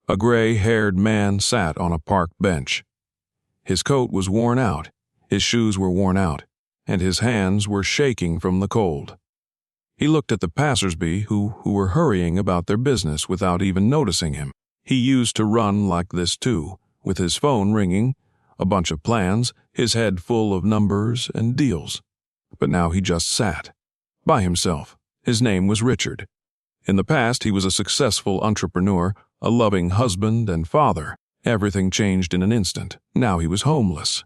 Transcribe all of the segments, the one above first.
A gray-haired man sat on a park bench. His coat was worn out, his shoes were worn out, and his hands were shaking from the cold. He looked at the passersby who were hurrying about their business without even noticing him. He used to run like this too, with his phone ringing, a bunch of plans, his head full of numbers and deals. But now he just sat, by himself. His name was Richard. In the past, he was a successful entrepreneur, a loving husband and father. Everything changed in an instant. Now he was homeless,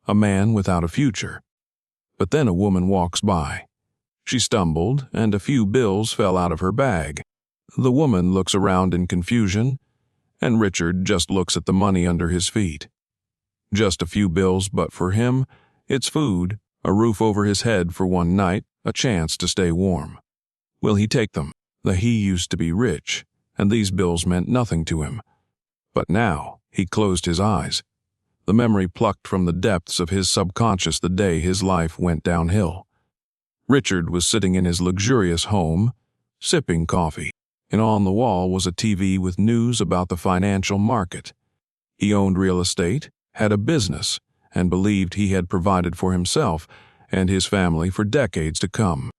a man without a future. But then a woman walks by. She stumbled, and a few bills fell out of her bag. The woman looks around in confusion, and Richard just looks at the money under his feet. Just a few bills, but for him, it's food, a roof over his head for one night, a chance to stay warm. Will he take them? He used to be rich, and these bills meant nothing to him. But now, he closed his eyes. The memory plucked from the depths of his subconscious the day his life went downhill. Richard was sitting in his luxurious home, sipping coffee, and on the wall was a TV with news about the financial market. He owned real estate, had a business, and believed he had provided for himself and his family for decades to come.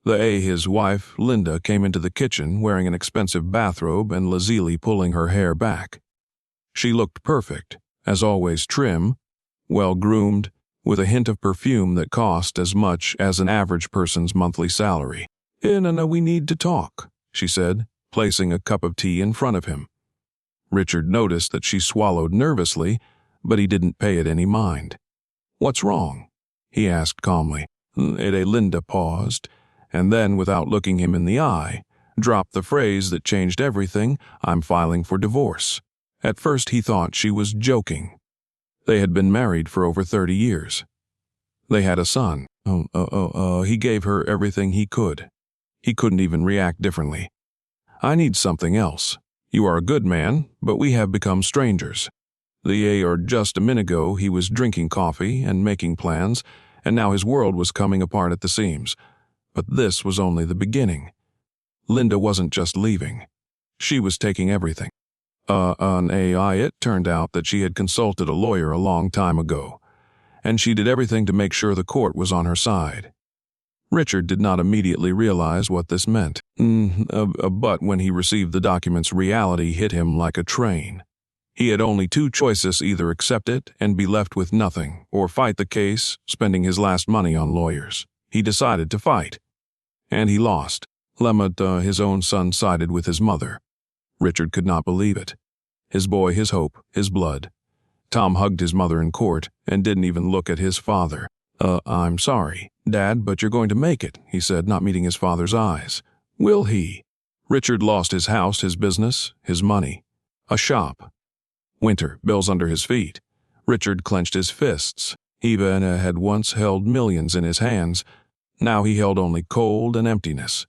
His wife, Linda, came into the kitchen wearing an expensive bathrobe and lazily pulling her hair back. She looked perfect, as always trim, well-groomed, with a hint of perfume that cost as much as an average person's monthly salary. We need to talk," she said, placing a cup of tea in front of him. Richard noticed that she swallowed nervously, but he didn't pay it any mind. "What's wrong?" he asked calmly. Linda paused, and then, without looking him in the eye, dropped the phrase that changed everything, "I'm filing for divorce." At first he thought she was joking. They had been married for over 30 years. They had a son. He gave her everything he could. He couldn't even react differently. "I need something else. You are a good man, but we have become strangers." Just a minute ago he was drinking coffee and making plans, and now his world was coming apart at the seams. But this was only the beginning. Linda wasn't just leaving. She was taking everything. It turned out that she had consulted a lawyer a long time ago, and she did everything to make sure the court was on her side. Richard did not immediately realize what this meant, but when he received the documents, reality hit him like a train. He had only two choices: either accept it and be left with nothing, or fight the case, spending his last money on lawyers. He decided to fight. And he lost. His own son, sided with his mother. Richard could not believe it. His boy, his hope, his blood. Tom hugged his mother in court and didn't even look at his father. "I'm sorry, Dad, but you're going to make it," he said, not meeting his father's eyes. Will he? Richard lost his house, his business, his money. A shop. Winter, bills under his feet. Richard clenched his fists. Eva had once held millions in his hands. Now he held only cold and emptiness.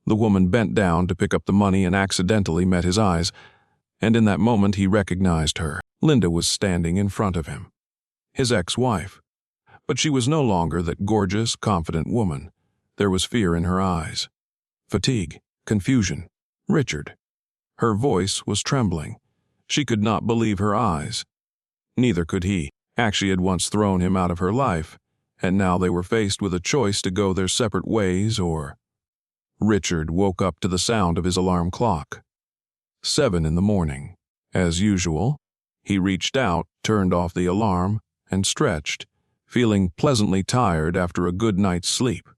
The woman bent down to pick up the money and accidentally met his eyes, and in that moment he recognized her. Linda was standing in front of him. His ex-wife. But she was no longer that gorgeous, confident woman. There was fear in her eyes. Fatigue. Confusion. Richard. Her voice was trembling. She could not believe her eyes. Neither could he. She had once thrown him out of her life, and now they were faced with a choice to go their separate ways or... Richard woke up to the sound of his alarm clock. 7 in the morning. As usual, he reached out, turned off the alarm, and stretched, feeling pleasantly tired after a good night's sleep.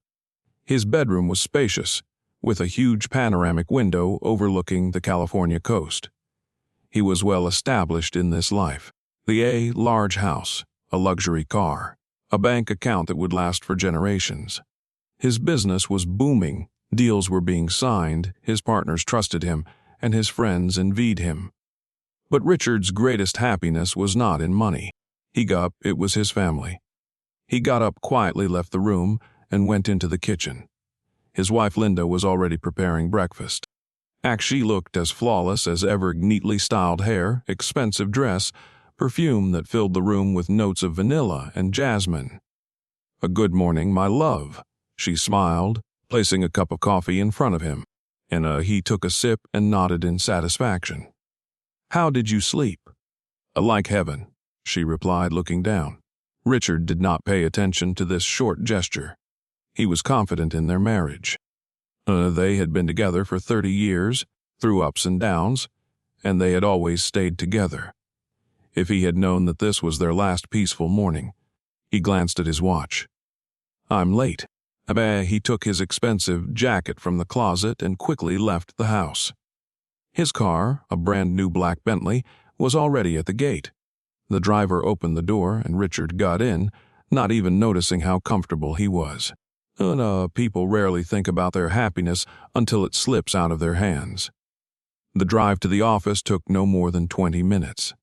His bedroom was spacious, with a huge panoramic window overlooking the California coast. He was well established in this life. The large house, a luxury car, a bank account that would last for generations. His business was booming, deals were being signed, his partners trusted him, and his friends envied him. But Richard's greatest happiness was not in money. It was his family. He got up quietly, left the room, and went into the kitchen. His wife Linda was already preparing breakfast. She looked as flawless as ever, neatly styled hair, expensive dress, perfume that filled the room with notes of vanilla and jasmine. "A good morning, my love," she smiled, placing a cup of coffee in front of him, and he took a sip and nodded in satisfaction. How did you sleep?" "Like heaven," she replied, looking down. Richard did not pay attention to this short gesture. He was confident in their marriage. They had been together for 30 years, through ups and downs, and they had always stayed together. If he had known that this was their last peaceful morning, he glanced at his watch. "I'm late." He took his expensive jacket from the closet and quickly left the house. His car, a brand-new black Bentley, was already at the gate. The driver opened the door and Richard got in, not even noticing how comfortable he was. People rarely think about their happiness until it slips out of their hands. The drive to the office took no more than 20 minutes.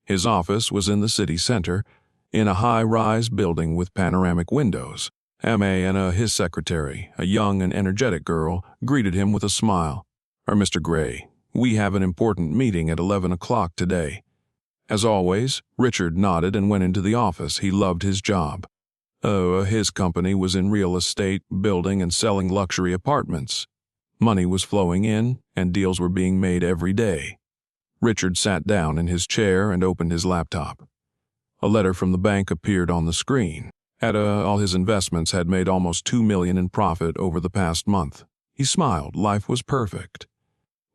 His office was in the city center, in a high-rise building with panoramic windows. His secretary, a young and energetic girl, greeted him with a smile. "Mr. Gray, we have an important meeting at 11 o'clock today." As always, Richard nodded and went into the office. He loved his job. His company was in real estate, building and selling luxury apartments. Money was flowing in, and deals were being made every day. Richard sat down in his chair and opened his laptop. A letter from the bank appeared on the screen. All his investments had made almost $2 million in profit over the past month. He smiled. Life was perfect.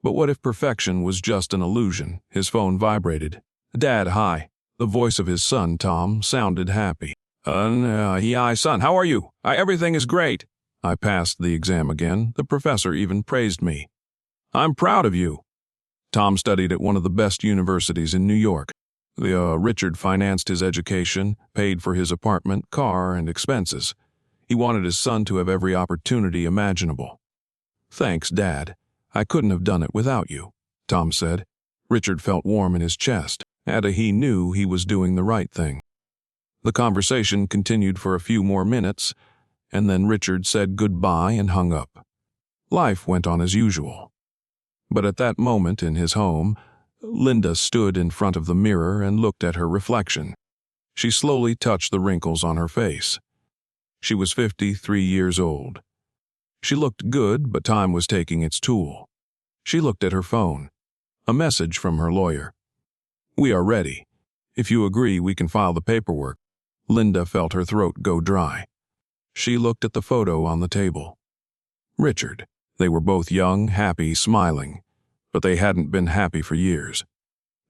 But what if perfection was just an illusion? His phone vibrated. "Dad, hi." The voice of his son, Tom, sounded happy. "Hi, son, how are you? Everything is great." "I passed the exam again. The professor even praised me." "I'm proud of you." Tom studied at one of the best universities in New York. Richard financed his education, paid for his apartment, car, and expenses. He wanted his son to have every opportunity imaginable. "Thanks, Dad. I couldn't have done it without you," Tom said. Richard felt warm in his chest. He knew he was doing the right thing. The conversation continued for a few more minutes, and then Richard said goodbye and hung up. Life went on as usual. But at that moment in his home, Linda stood in front of the mirror and looked at her reflection. She slowly touched the wrinkles on her face. She was 53 years old. She looked good, but time was taking its toll. She looked at her phone. A message from her lawyer. "We are ready. If you agree, we can file the paperwork." Linda felt her throat go dry. She looked at the photo on the table. Richard. They were both young, happy, smiling, but they hadn't been happy for years.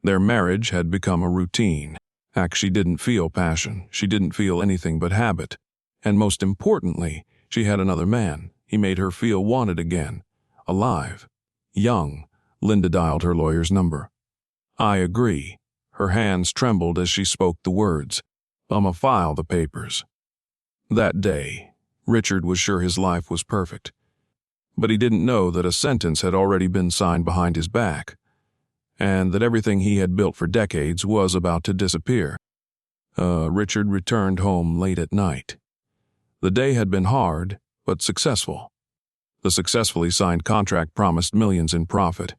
Their marriage had become a routine. She didn't feel passion. She didn't feel anything but habit. And most importantly, she had another man. He made her feel wanted again, alive, young. Linda dialed her lawyer's number. "I agree." Her hands trembled as she spoke the words. "I'ma file the papers." That day, Richard was sure his life was perfect. But he didn't know that a sentence had already been signed behind his back, and that everything he had built for decades was about to disappear. Richard returned home late at night. The day had been hard, but successful. The successfully signed contract promised millions in profit,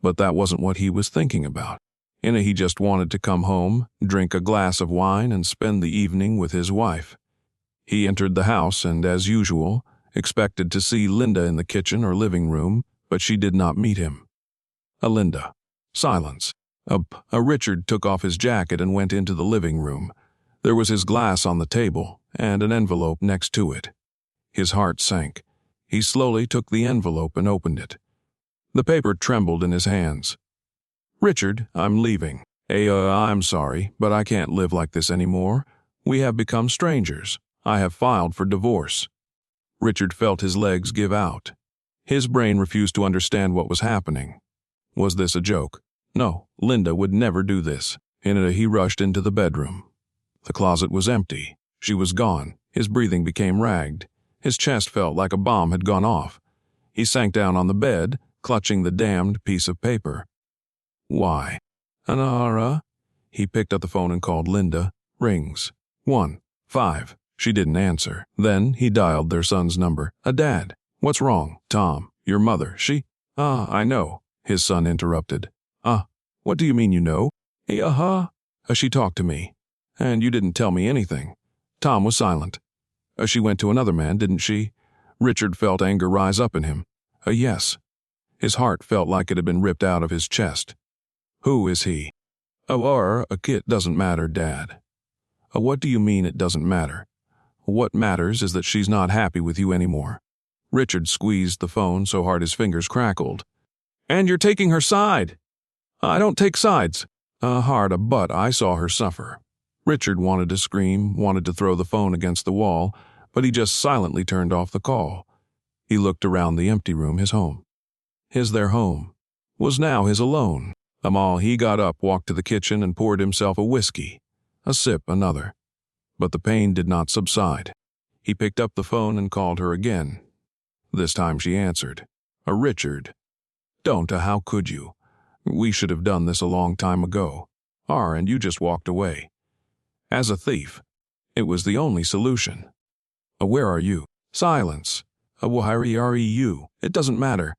but that wasn't what he was thinking about. He just wanted to come home, drink a glass of wine, and spend the evening with his wife. He entered the house and, as usual, expected to see Linda in the kitchen or living room, but she did not meet him. Linda. Silence. Richard took off his jacket and went into the living room. There was his glass on the table and an envelope next to it. His heart sank. He slowly took the envelope and opened it. The paper trembled in his hands. "Richard, I'm leaving. I'm sorry, but I can't live like this anymore. We have become strangers. I have filed for divorce." Richard felt his legs give out. His brain refused to understand what was happening. Was this a joke? No, Linda would never do this. He rushed into the bedroom. The closet was empty. She was gone. His breathing became ragged. His chest felt like a bomb had gone off. He sank down on the bed, clutching the damned piece of paper. "Why?" "Anara." He picked up the phone and called Linda. Rings. 1, 5. She didn't answer. Then he dialed their son's number. "Dad, what's wrong?" "Tom, your mother, she—" I know," his son interrupted. What do you mean you know?" She talked to me, and you didn't tell me anything." Tom was silent. "She went to another man, didn't she?" Richard felt anger rise up in him. Yes." His heart felt like it had been ripped out of his chest. Who is he? A kid doesn't matter, Dad. What do you mean it doesn't matter? What matters is that she's not happy with you anymore. Richard squeezed the phone so hard his fingers crackled. And you're taking her side. I don't take sides. But I saw her suffer. Richard wanted to scream, wanted to throw the phone against the wall, but he just silently turned off the call. He looked around the empty room, his home. Their home was now his alone. He got up, walked to the kitchen, and poured himself a whiskey. A sip, another. But the pain did not subside. He picked up the phone and called her again. This time she answered. Richard. Don't, how could you? We should have done this a long time ago. And you just walked away. As a thief. It was the only solution. Where are you? Silence. Where are you? It doesn't matter.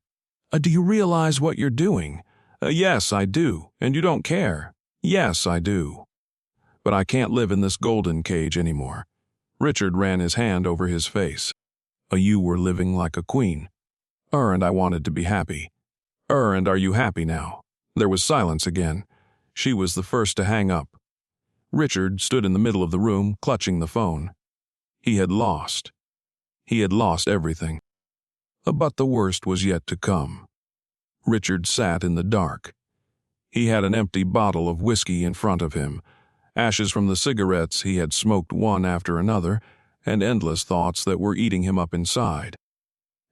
Do you realize what you're doing? Yes, I do. And you don't care. Yes, I do. But I can't live in this golden cage anymore. Richard ran his hand over his face. You were living like a queen. And I wanted to be happy. And are you happy now? There was silence again. She was the first to hang up. Richard stood in the middle of the room, clutching the phone. He had lost. He had lost everything. But the worst was yet to come. Richard sat in the dark. He had an empty bottle of whiskey in front of him, ashes from the cigarettes he had smoked one after another, and endless thoughts that were eating him up inside.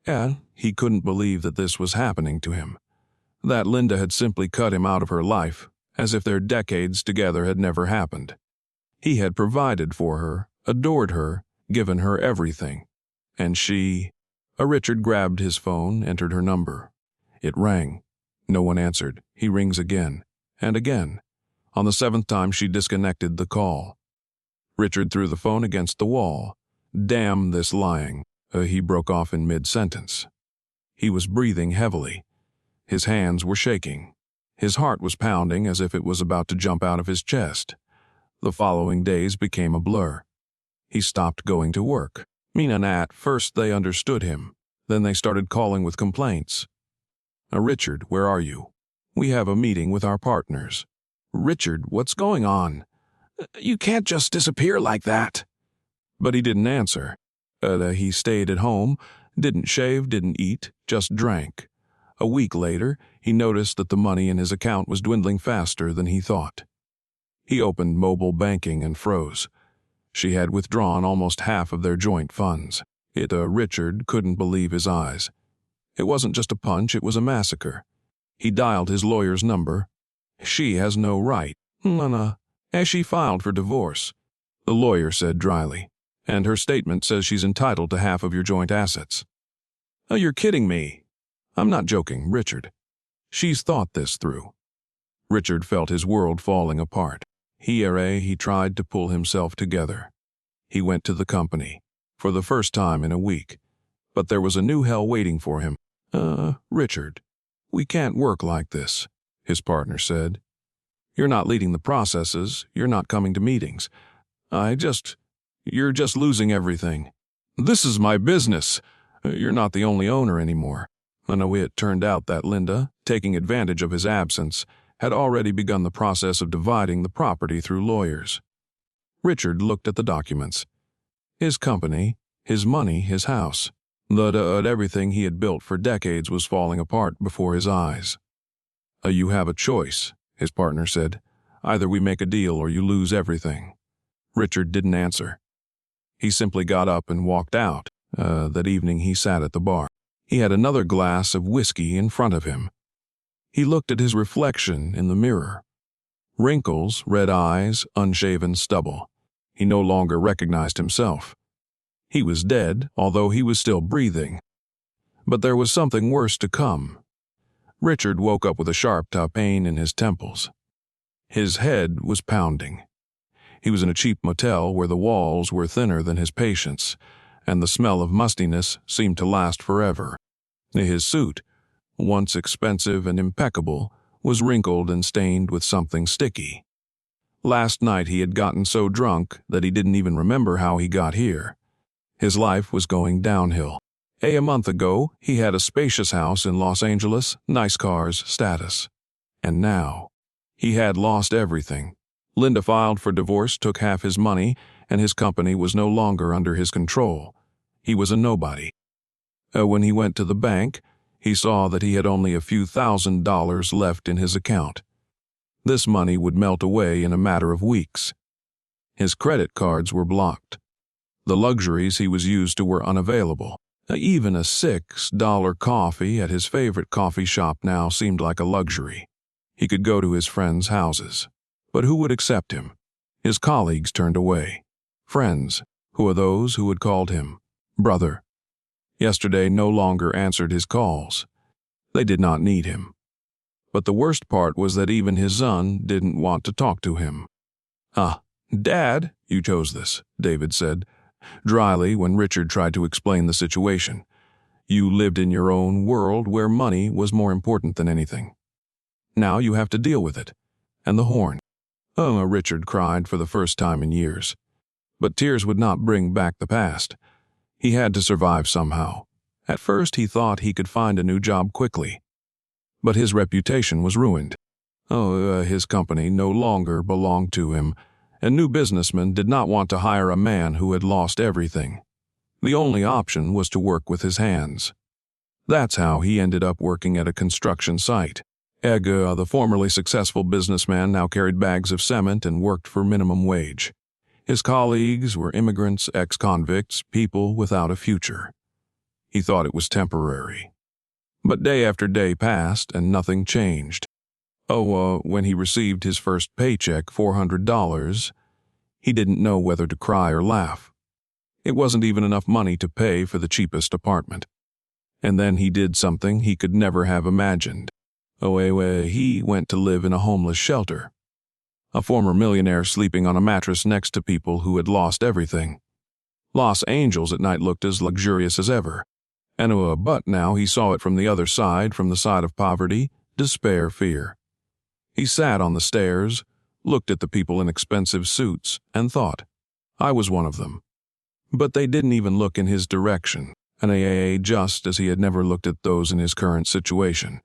And he couldn't believe that this was happening to him, that Linda had simply cut him out of her life, as if their decades together had never happened. He had provided for her, adored her, given her everything. And she... Richard grabbed his phone, entered her number. It rang. No one answered. He rings again, and again. On the 7th time, she disconnected the call. Richard threw the phone against the wall. Damn this lying. He broke off in mid-sentence. He was breathing heavily. His hands were shaking. His heart was pounding as if it was about to jump out of his chest. The following days became a blur. He stopped going to work. Mina and at first they understood him. Then they started calling with complaints. Richard, where are you? We have a meeting with our partners. Richard, what's going on? You can't just disappear like that. But he didn't answer. He stayed at home, didn't shave, didn't eat, just drank. A week later, he noticed that the money in his account was dwindling faster than he thought. He opened mobile banking and froze. She had withdrawn almost half of their joint funds. Richard couldn't believe his eyes. It wasn't just a punch, it was a massacre. He dialed his lawyer's number. She has no right. As she filed for divorce. The lawyer said dryly. And her statement says she's entitled to half of your joint assets. You're kidding me. I'm not joking, Richard. She's thought this through. Richard felt his world falling apart. He tried to pull himself together. He went to the company, for the first time in a week. But there was a new hell waiting for him. Richard, we can't work like this, his partner said. You're not leading the processes, you're not coming to meetings. You're just losing everything. This is my business. You're not the only owner anymore. It turned out that Linda, taking advantage of his absence, had already begun the process of dividing the property through lawyers. Richard looked at the documents. His company, his money, his house. Everything he had built for decades was falling apart before his eyes. You have a choice, his partner said. Either we make a deal or you lose everything. Richard didn't answer. He simply got up and walked out. That evening he sat at the bar. He had another glass of whiskey in front of him. He looked at his reflection in the mirror. Wrinkles, red eyes, unshaven stubble. He no longer recognized himself. He was dead, although he was still breathing. But there was something worse to come. Richard woke up with a sharp pain in his temples. His head was pounding. He was in a cheap motel where the walls were thinner than his patients, and the smell of mustiness seemed to last forever. His suit, once expensive and impeccable, was wrinkled and stained with something sticky. Last night he had gotten so drunk that he didn't even remember how he got here. His life was going downhill. A month ago, he had a spacious house in Los Angeles, nice cars, status. And now, He had lost everything. Linda filed for divorce, took half his money, and his company was no longer under his control. He was a nobody. When he went to the bank, he saw that he had only a few $1,000s left in his account. This money would melt away in a matter of weeks. His credit cards were blocked. The luxuries he was used to were unavailable. Even a $6 coffee at his favorite coffee shop now seemed like a luxury. He could go to his friends' houses. But who would accept him? His colleagues turned away. Friends, who are those who had called him brother, yesterday no longer answered his calls. They did not need him. But the worst part was that even his son didn't want to talk to him. Dad, you chose this, David said, dryly when Richard tried to explain the situation. You lived in your own world where money was more important than anything. Now you have to deal with it. And the horn. Richard cried for the first time in years. But tears would not bring back the past. He had to survive somehow. At first he thought he could find a new job quickly. But his reputation was ruined. His company no longer belonged to him, and new businessmen did not want to hire a man who had lost everything. The only option was to work with his hands. That's how he ended up working at a construction site. Gersq, the formerly successful businessman, now carried bags of cement and worked for minimum wage. His colleagues were immigrants, ex-convicts, people without a future. He thought it was temporary. But day after day passed and nothing changed. When he received his first paycheck, $400, he didn't know whether to cry or laugh. It wasn't even enough money to pay for the cheapest apartment. And then he did something he could never have imagined. He went to live in a homeless shelter. A former millionaire sleeping on a mattress next to people who had lost everything. Los Angeles at night looked as luxurious as ever. But now he saw it from the other side, from the side of poverty, despair, fear. He sat on the stairs, looked at the people in expensive suits, and thought, I was one of them. But they didn't even look in his direction, just as he had never looked at those in his current situation.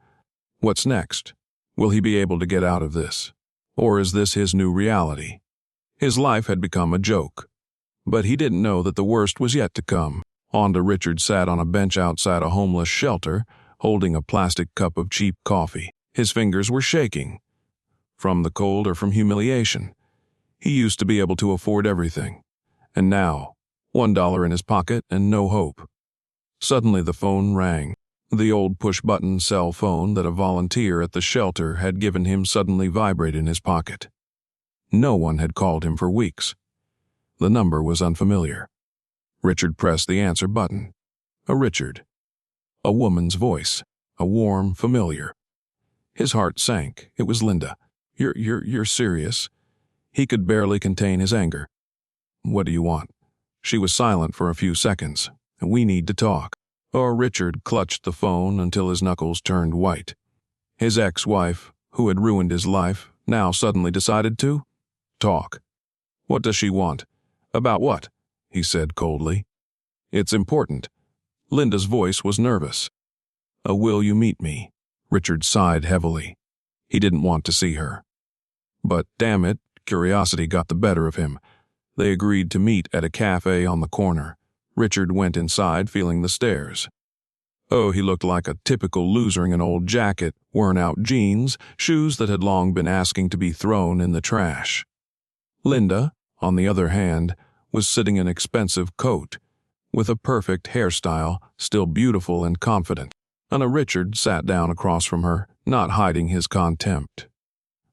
What's next? Will he be able to get out of this? Or is this his new reality? His life had become a joke. But he didn't know that the worst was yet to come. Richard sat on a bench outside a homeless shelter, holding a plastic cup of cheap coffee. His fingers were shaking. From the cold or from humiliation. He used to be able to afford everything. And now, $1 in his pocket and no hope. Suddenly the phone rang. The old push-button cell phone that a volunteer at the shelter had given him suddenly vibrated in his pocket. No one had called him for weeks. The number was unfamiliar. Richard pressed the answer button. Richard. A woman's voice. A warm, familiar. His heart sank. It was Linda. You're serious? He could barely contain his anger. What do you want? She was silent for a few seconds. We need to talk. Richard clutched the phone until his knuckles turned white. His ex-wife, who had ruined his life, now suddenly decided to talk. What does she want? About what? He said coldly. It's important. Linda's voice was nervous. Will you meet me? Richard sighed heavily. He didn't want to see her. But damn it, curiosity got the better of him. They agreed to meet at a cafe on the corner. Richard went inside, feeling the stares. He looked like a typical loser in an old jacket, worn-out jeans, shoes that had long been asking to be thrown in the trash. Linda, on the other hand, was sitting in an expensive coat, with a perfect hairstyle, still beautiful and confident. Richard sat down across from her, not hiding his contempt.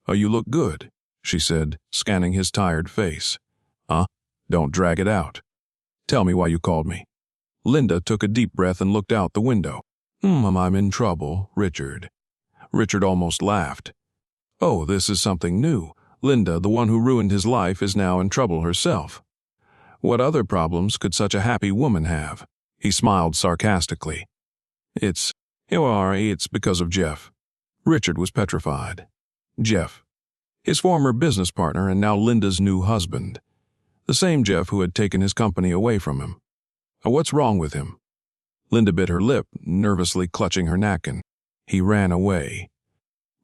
You look good, she said, scanning his tired face. Don't drag it out. Tell me why you called me. Linda took a deep breath and looked out the window. I'm in trouble, Richard. Richard almost laughed. This is something new. Linda, the one who ruined his life, is now in trouble herself. What other problems could such a happy woman have? He smiled sarcastically. It's because of Jeff. Richard was petrified. Jeff. His former business partner and now Linda's new husband. The same Jeff who had taken his company away from him. What's wrong with him? Linda bit her lip, nervously clutching her napkin. He ran away.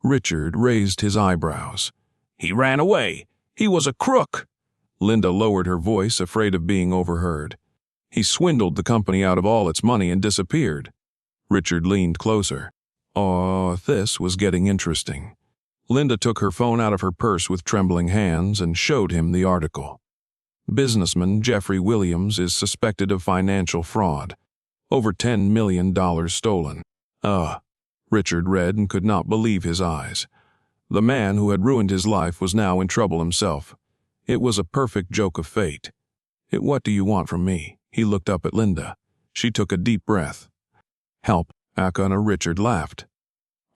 Richard raised his eyebrows. He ran away. He was a crook. Linda lowered her voice, afraid of being overheard. He swindled the company out of all its money and disappeared. Richard leaned closer. Oh, this was getting interesting. Linda took her phone out of her purse with trembling hands and showed him the article. Businessman Jeffrey Williams is suspected of financial fraud. Over $10 million stolen. Richard read and could not believe his eyes. The man who had ruined his life was now in trouble himself. It was a perfect joke of fate. What do you want from me? He looked up at Linda. She took a deep breath. Help, Akana. Richard laughed.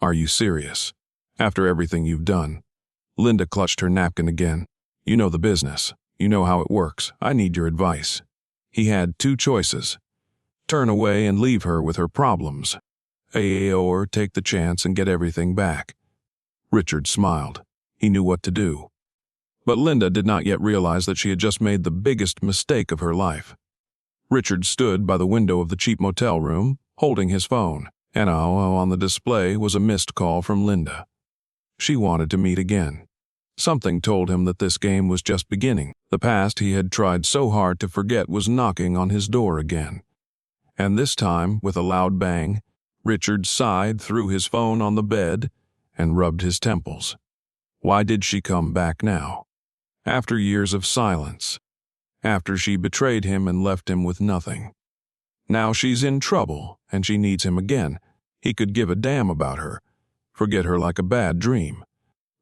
Are you serious? After everything you've done? Linda clutched her napkin again. You know the business. You know how it works. I need your advice. He had two choices. Turn away and leave her with her problems. Or take the chance and get everything back. Richard smiled. He knew what to do. But Linda did not yet realize that she had just made the biggest mistake of her life. Richard stood by the window of the cheap motel room, holding his phone, and on the display was a missed call from Linda. She wanted to meet again. Something told him that this game was just beginning. The past he had tried so hard to forget was knocking on his door again. And this time, with a loud bang, Richard sighed, threw his phone on the bed, and rubbed his temples. Why did she come back now? After years of silence. After she betrayed him and left him with nothing. Now she's in trouble, and she needs him again. He could give a damn about her, forget her like a bad dream.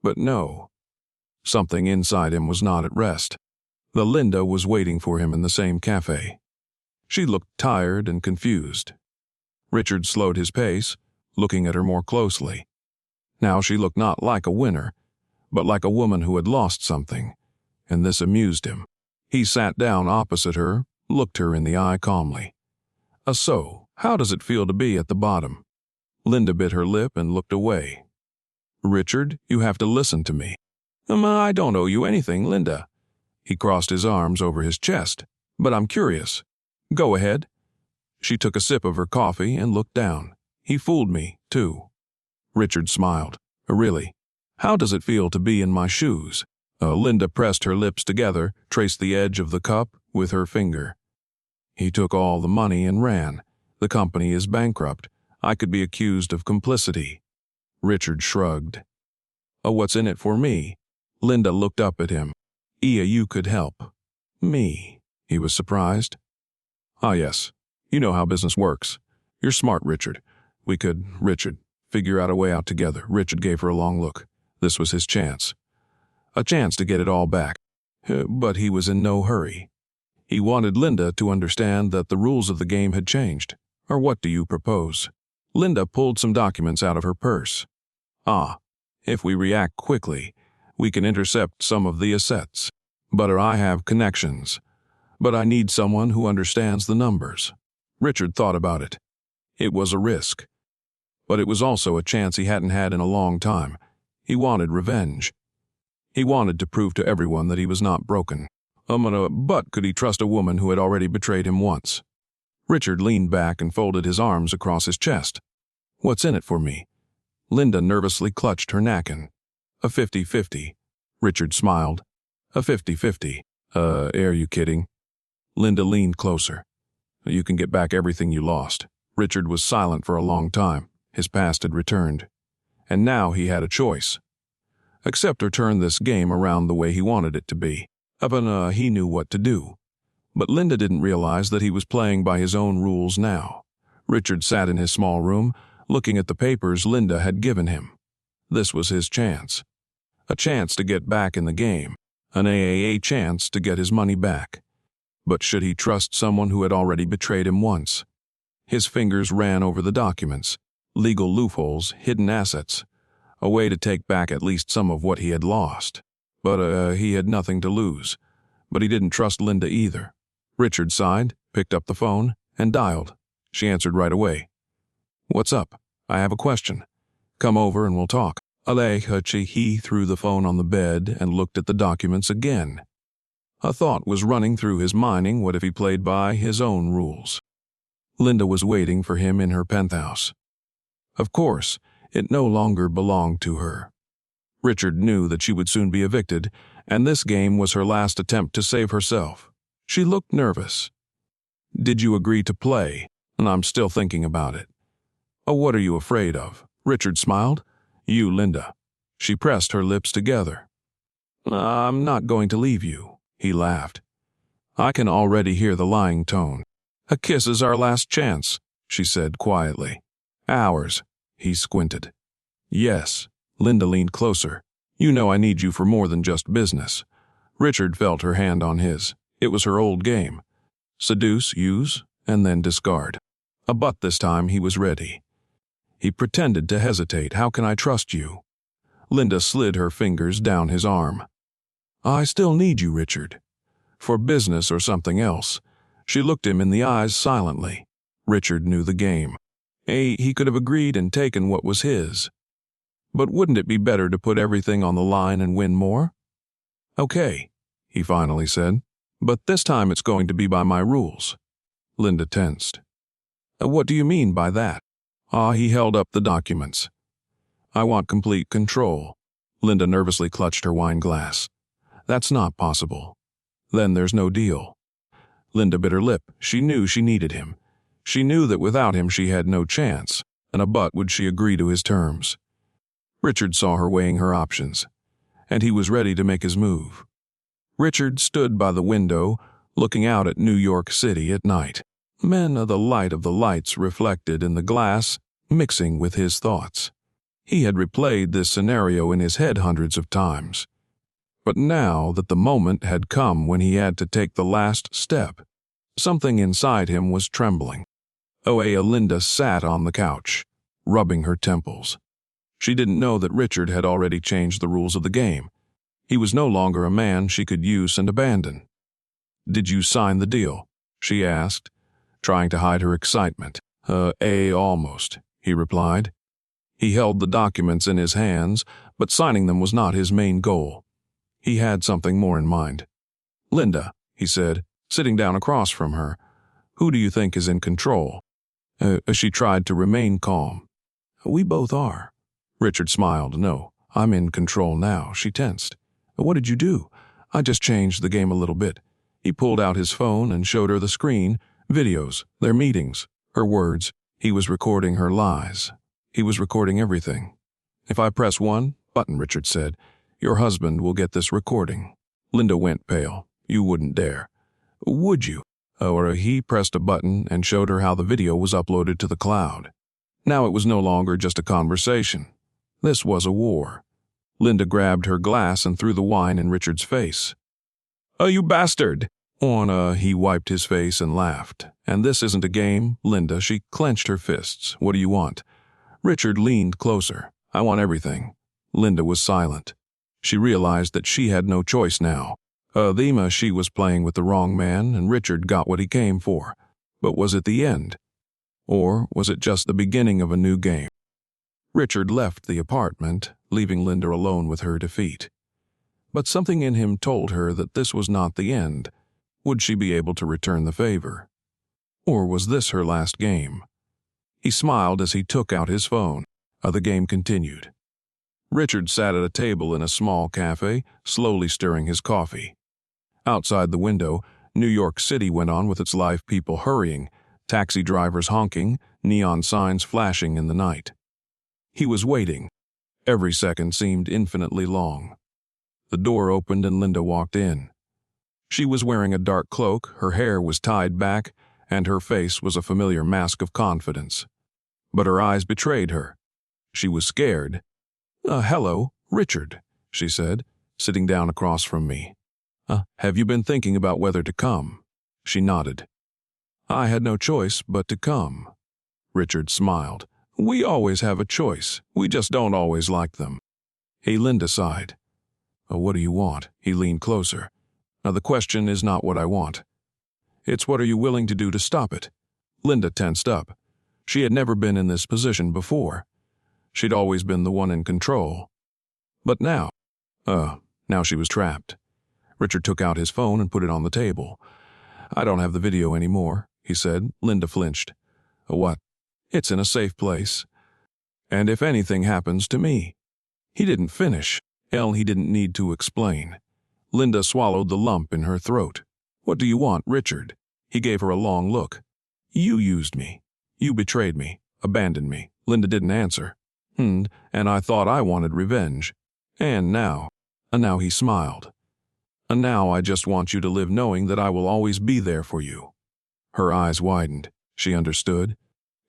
But no. Something inside him was not at rest. The Linda was waiting for him in the same cafe. She looked tired and confused. Richard slowed his pace, looking at her more closely. Now she looked not like a winner, but like a woman who had lost something, and this amused him. He sat down opposite her, looked her in the eye calmly. So, how does it feel to be at the bottom? Linda bit her lip and looked away. Richard, you have to listen to me. I don't owe you anything, Linda. He crossed his arms over his chest. But I'm curious. Go ahead. She took a sip of her coffee and looked down. He fooled me, too. Richard smiled. Really? How does it feel to be in my shoes? Linda pressed her lips together, traced the edge of the cup with her finger. He took all the money and ran. The company is bankrupt. I could be accused of complicity. Richard shrugged. What's in it for me? Linda looked up at him. You could help. Me? He was surprised. Yes. You know how business works. You're smart, Richard. We could, figure out a way out together. Richard gave her a long look. This was his chance. A chance to get it all back. But he was in no hurry. He wanted Linda to understand that the rules of the game had changed. Or what do you propose? Linda pulled some documents out of her purse. If we react quickly, we can intercept some of the assets. But I have connections. But I need someone who understands the numbers. Richard thought about it. It was a risk. But it was also a chance he hadn't had in a long time. He wanted revenge. He wanted to prove to everyone that he was not broken. But could he trust a woman who had already betrayed him once? Richard leaned back and folded his arms across his chest. What's in it for me? Linda nervously clutched her napkin. A 50-50. Richard smiled. A 50-50. Are you kidding? Linda leaned closer. You can get back everything you lost. Richard was silent for a long time. His past had returned. And now he had a choice. Accept or turn this game around the way he wanted it to be. He knew what to do. But Linda didn't realize that he was playing by his own rules now. Richard sat in his small room, looking at the papers Linda had given him. This was his chance. A chance to get back in the game. A chance to get his money back. But should he trust someone who had already betrayed him once? His fingers ran over the documents, legal loopholes, hidden assets, a way to take back at least some of what he had lost. But he had nothing to lose. But he didn't trust Linda either. Richard sighed, picked up the phone, and dialed. She answered right away. What's up? I have a question. Come over and we'll talk. He threw the phone on the bed and looked at the documents again. A thought was running through his mind. What if he played by his own rules? Linda was waiting for him in her penthouse. Of course, It no longer belonged to her. Richard knew that she would soon be evicted, and this game was her last attempt to save herself. She looked nervous. "Did you agree to play? And I'm still thinking about it." "Oh, what are you afraid of?" Richard smiled. "You, Linda." She pressed her lips together. "I'm not going to leave you," he laughed. I can already hear the lying tone. "A kiss is our last chance," she said quietly. "Ours," he squinted. "Yes." Linda leaned closer. "You know I need you for more than just business." Richard felt her hand on his. It was her old game. Seduce, use, and then discard. But this time he was ready. He pretended to hesitate. "How can I trust you?" Linda slid her fingers down his arm. "I still need you, Richard. For business or something else." She looked him in the eyes silently. Richard knew the game. He could have agreed and taken what was his. But wouldn't it be better to put everything on the line and win more? "Okay," he finally said, "but this time it's going to be by my rules." Linda tensed. "What do you mean by that?" He held up the documents. "I want complete control." Linda nervously clutched her wine glass. "That's not possible." "Then there's no deal." Linda bit her lip. She knew she needed him. She knew that without him she had no chance, and but would she agree to his terms? Richard saw her weighing her options, and he was ready to make his move. Richard stood by the window, looking out at New York City at night. The light of the lights reflected in the glass, mixing with his thoughts. He had replayed this scenario in his head hundreds of times. But now that the moment had come when he had to take the last step, something inside him was trembling. Linda sat on the couch, rubbing her temples. She didn't know that Richard had already changed the rules of the game. He was no longer a man she could use and abandon. "Did you sign the deal?" she asked, trying to hide her excitement. Almost," he replied. He held the documents in his hands, but signing them was not his main goal. He had something more in mind. "Linda," he said, sitting down across from her, "who do you think is in control?" She tried to remain calm. "We both are." Richard smiled. "No, I'm in control now." She tensed. "What did you do?" "I just changed the game a little bit." He pulled out his phone and showed her the screen, videos, their meetings, her words. He was recording her lies. He was recording everything. "If I press one button," Richard said, "your husband will get this recording." Linda went pale. "You wouldn't dare." "Would you?" He pressed a button and showed her how the video was uploaded to the cloud. Now it was no longer just a conversation. This was a war. Linda grabbed her glass and threw the wine in Richard's face. "Oh, you bastard!" He wiped his face and laughed. "And this isn't a game, Linda." She clenched her fists. "What do you want?" Richard leaned closer. "I want everything." Linda was silent. She realized that she had no choice now. She was playing with the wrong man, and Richard got what he came for. But was it the end? Or was it just the beginning of a new game? Richard left the apartment, leaving Linda alone with her defeat. But something in him told her that this was not the end. Would she be able to return the favor? Or was this her last game? He smiled as he took out his phone. The game continued. Richard sat at a table in a small cafe, slowly stirring his coffee. Outside the window, New York City went on with its live people hurrying, taxi drivers honking, neon signs flashing in the night. He was waiting. Every second seemed infinitely long. The door opened and Linda walked in. She was wearing a dark cloak, her hair was tied back, and her face was a familiar mask of confidence. But her eyes betrayed her. She was scared. "Hello, Richard," she said, sitting down across from me. "Have you been thinking about whether to come?" She nodded. "I had no choice but to come." Richard smiled. "We always have a choice. We just don't always like them." Linda sighed. "What do you want?" He leaned closer. "The question is not what I want. It's what are you willing to do to stop it?" Linda tensed up. She had never been in this position before. She'd always been the one in control. But now she was trapped. Richard took out his phone and put it on the table. "I don't have the video anymore," he said. Linda flinched. "What?" "It's in a safe place." And if anything happens to me. He didn't finish. He didn't need to explain. Linda swallowed the lump in her throat. What do you want, Richard? He gave her a long look. You used me. You betrayed me, abandoned me. Linda didn't answer. And I thought I wanted revenge. And now he smiled. And now I just want you to live knowing that I will always be there for you. Her eyes widened. She understood.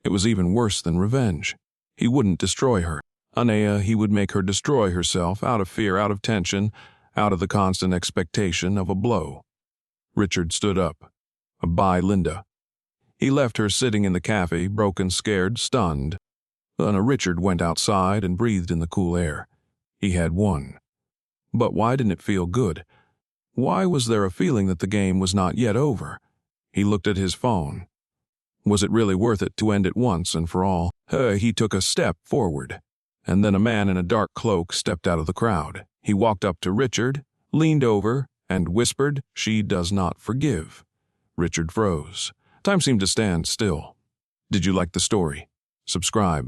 It was even worse than revenge. He wouldn't destroy her. He would make her destroy herself out of fear, out of tension, out of the constant expectation of a blow. Richard stood up. Bye, Linda. He left her sitting in the cafe, broken, scared, stunned. Richard went outside and breathed in the cool air. He had won. But why didn't it feel good? Why was there a feeling that the game was not yet over? He looked at his phone. Was it really worth it to end it once and for all? He took a step forward. And then a man in a dark cloak stepped out of the crowd. He walked up to Richard, leaned over, and whispered, "She does not forgive." Richard froze. Time seemed to stand still. Did you like the story? Subscribe.